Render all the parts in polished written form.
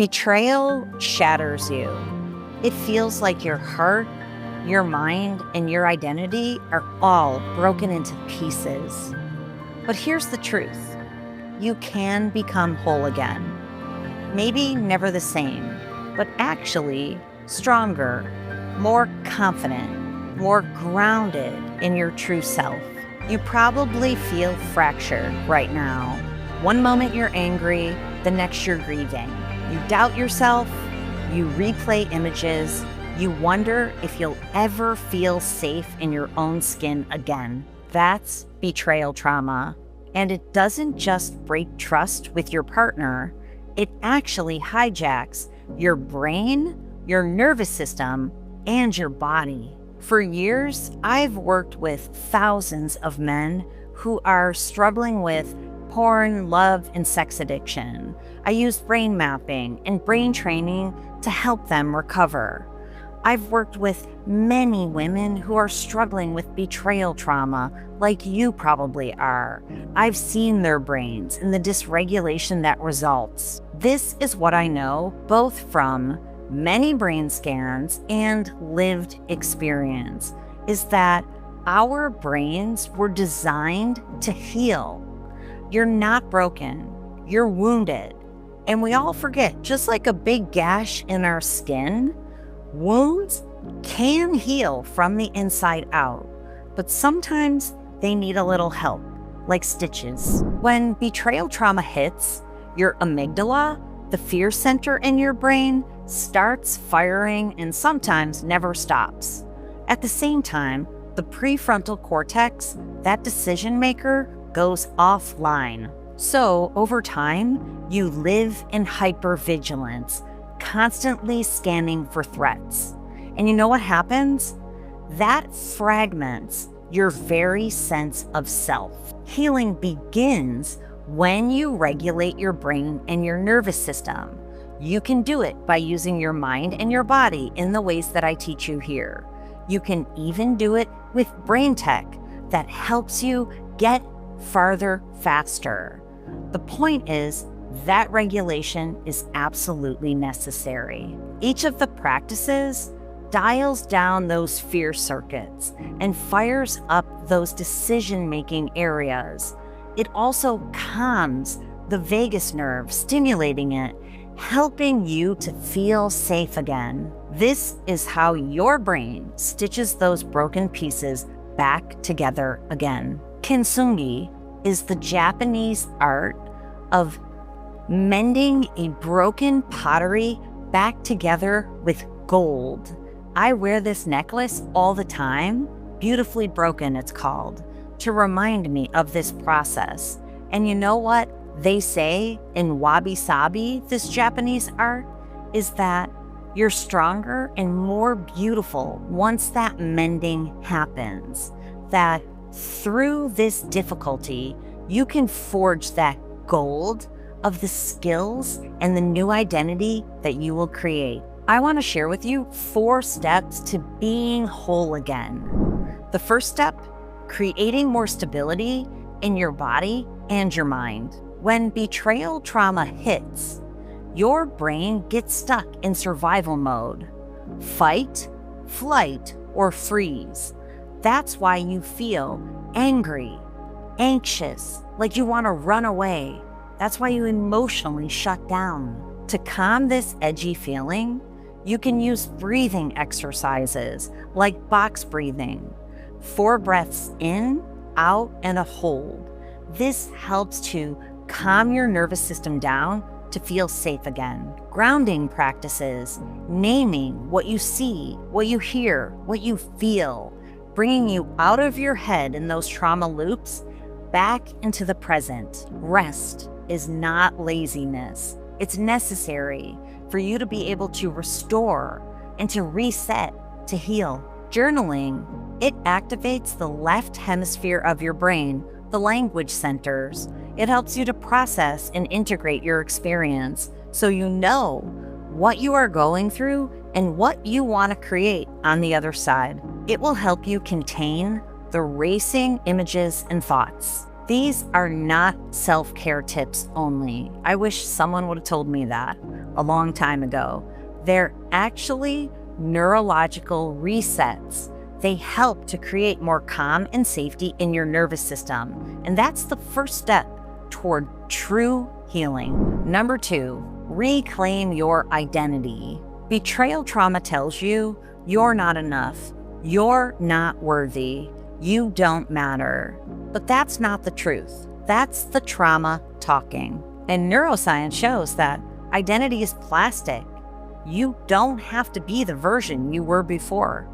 Betrayal shatters you. It feels like your heart, your mind, and your identity are all broken into pieces. But here's the truth. You can become whole again. Maybe never the same, but actually stronger, more confident, more grounded in your true self. You probably feel fractured right now. One moment you're angry, the next you're grieving. You doubt yourself, you replay images, you wonder if you'll ever feel safe in your own skin again. That's betrayal trauma. And it doesn't just break trust with your partner, it actually hijacks your brain, your nervous system, and your body. For years, I've worked with thousands of men who are struggling with porn, love, and sex addiction. I use brain mapping and brain training to help them recover. I've worked with many women who are struggling with betrayal trauma, like you probably are. I've seen their brains and the dysregulation that results. This is what I know, both from many brain scans and lived experience, is that our brains were designed to heal. You're not broken, you're wounded. And we all forget, just like a big gash in our skin, wounds can heal from the inside out, but sometimes they need a little help, like stitches. When betrayal trauma hits, your amygdala, the fear center in your brain, starts firing and sometimes never stops. At the same time, the prefrontal cortex, that decision maker, goes offline. So over time, you live in hypervigilance, constantly scanning for threats. And you know what happens? That fragments your very sense of self. Healing begins when you regulate your brain and your nervous system. You can do it by using your mind and your body in the ways that I teach you here. You can even do it with brain tech that helps you get farther faster. The point is that regulation is absolutely necessary. Each of the practices dials down those fear circuits and fires up those decision-making areas. It also calms the vagus nerve, stimulating it, helping you to feel safe again. This is how your brain stitches those broken pieces back together again. Kintsugi is the Japanese art of mending a broken pottery back together with gold. I wear this necklace all the time, Beautifully Broken it's called, to remind me of this process. And you know what they say in wabi-sabi, this Japanese art, is that you're stronger and more beautiful once that mending happens. That through this difficulty, you can forge that gold of the skills and the new identity that you will create. I want to share with you 4 steps to being whole again. The first step, creating more stability in your body and your mind. When betrayal trauma hits, your brain gets stuck in survival mode. Fight, flight, or freeze. That's why you feel angry, anxious, like you want to run away. That's why you emotionally shut down. To calm this edgy feeling, you can use breathing exercises like box breathing. 4 breaths in, out, and a hold. This helps to calm your nervous system down to feel safe again. Grounding practices, naming what you see, what you hear, what you feel, bringing you out of your head in those trauma loops back into the present. Rest is not laziness. It's necessary for you to be able to restore and to reset, to heal. Journaling, it activates the left hemisphere of your brain, the language centers. It helps you to process and integrate your experience so you know what you are going through and what you want to create on the other side. It will help you contain the racing images and thoughts. These are not self-care tips only. I wish someone would have told me that. a long time ago. They're actually neurological resets. They help to create more calm and safety in your nervous system. And that's the first step toward true healing. Number 2, reclaim your identity. Betrayal trauma tells you you're not enough. You're not worthy. You don't matter. But that's not the truth. That's the trauma talking. And neuroscience shows that identity is plastic. You don't have to be the version you were before.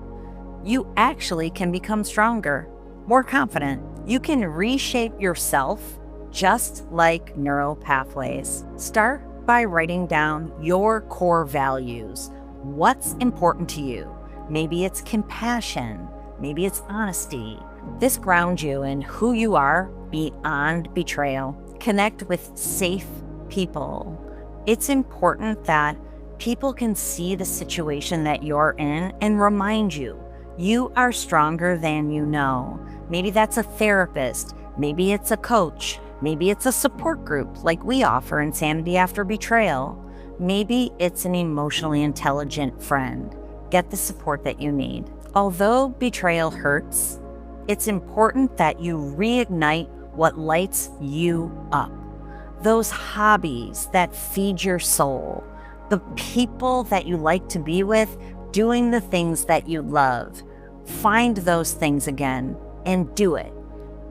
You actually can become stronger, more confident. You can reshape yourself just like neural pathways. Start by writing down your core values. What's important to you? Maybe it's compassion. Maybe it's honesty. This grounds you in who you are beyond betrayal. Connect with safe people. It's important that people can see the situation that you're in and remind you are stronger than you know. Maybe that's a therapist. Maybe it's a coach. Maybe it's a support group like we offer in Sanity After Betrayal. Maybe it's an emotionally intelligent friend. Get the support that you need. Although betrayal hurts, it's important that you reignite what lights you up. Those hobbies that feed your soul, the people that you like to be with, doing the things that you love. Find those things again and do it.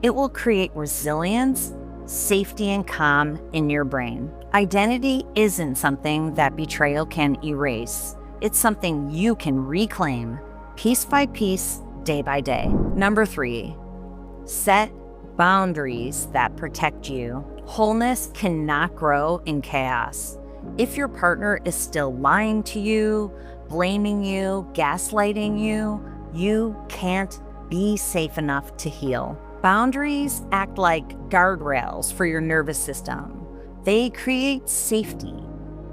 It will create resilience, safety, and calm in your brain. Identity isn't something that betrayal can erase. It's something you can reclaim piece by piece, day by day. Number 3, set boundaries that protect you. Wholeness cannot grow in chaos. If your partner is still lying to you, blaming you, gaslighting you, you can't be safe enough to heal. Boundaries act like guardrails for your nervous system. They create safety,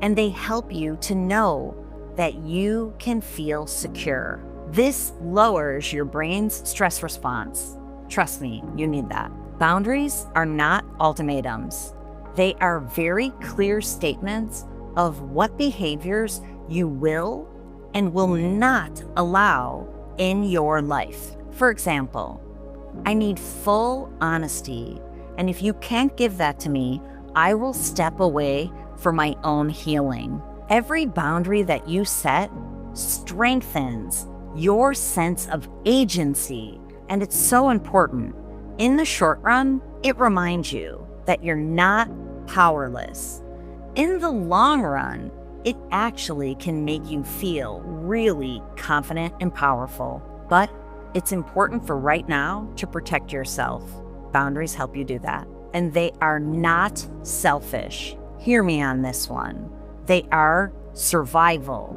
and they help you to know that you can feel secure. This lowers your brain's stress response. Trust me, you need that. Boundaries are not ultimatums. They are very clear statements of what behaviors you will and will not allow in your life. For example, I need full honesty, and if you can't give that to me, I will step away for my own healing. Every boundary that you set strengthens your sense of agency, and it's so important. In the short run, it reminds you that you're not powerless. In the long run, it actually can make you feel really confident and powerful. But it's important for right now to protect yourself. Boundaries help you do that. And they are not selfish. Hear me on this one. They are survival,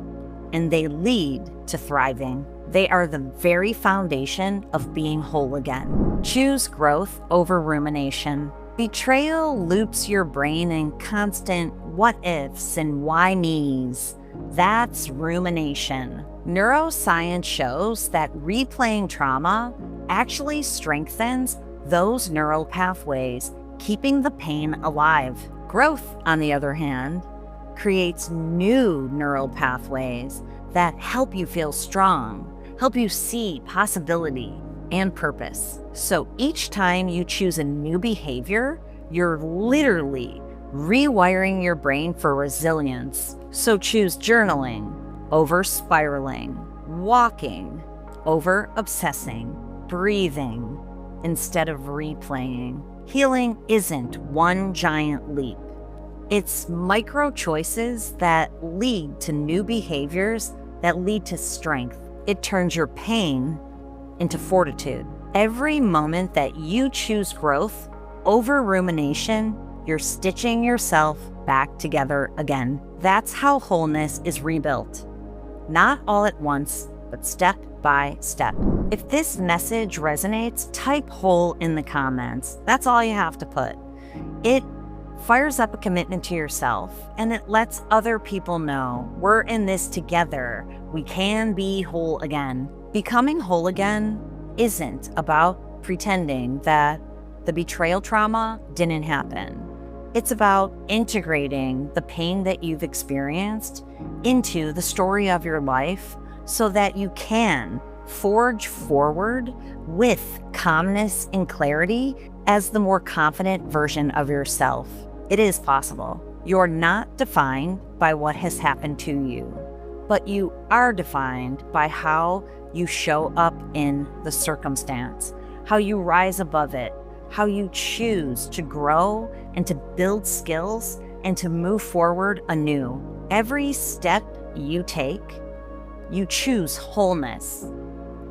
and they lead to thriving. They are the very foundation of being whole again. Choose growth over rumination. Betrayal loops your brain in constant what ifs and why me's. That's rumination. Neuroscience shows that replaying trauma actually strengthens those neural pathways, keeping the pain alive. Growth, on the other hand, creates new neural pathways that help you feel strong, help you see possibility and purpose. So each time you choose a new behavior, you're literally rewiring your brain for resilience. So choose journaling over spiraling, walking over obsessing, breathing instead of replaying. Healing isn't one giant leap. It's micro choices that lead to new behaviors that lead to strength. It turns your pain into fortitude. Every moment that you choose growth over rumination, you're stitching yourself back together again. That's how wholeness is rebuilt. Not all at once, but step by step. If this message resonates, type whole in the comments. That's all you have to put. It fires up a commitment to yourself, and it lets other people know we're in this together. We can be whole again. Becoming whole again isn't about pretending that the betrayal trauma didn't happen. It's about integrating the pain that you've experienced into the story of your life so that you can forge forward with calmness and clarity as the more confident version of yourself. It is possible. You're not defined by what has happened to you, but you are defined by how you show up in the circumstance, how you rise above it, how you choose to grow and to build skills and to move forward anew. Every step you take, you choose wholeness,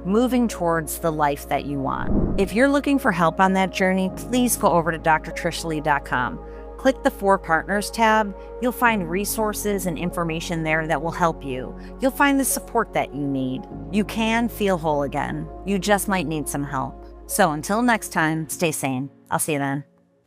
moving towards the life that you want. If you're looking for help on that journey, please go over to drtrishleigh.com. Click the For Partners tab. You'll find resources and information there that will help you. You'll find the support that you need. You can feel whole again. You just might need some help. So until next time, stay sane. I'll see you then.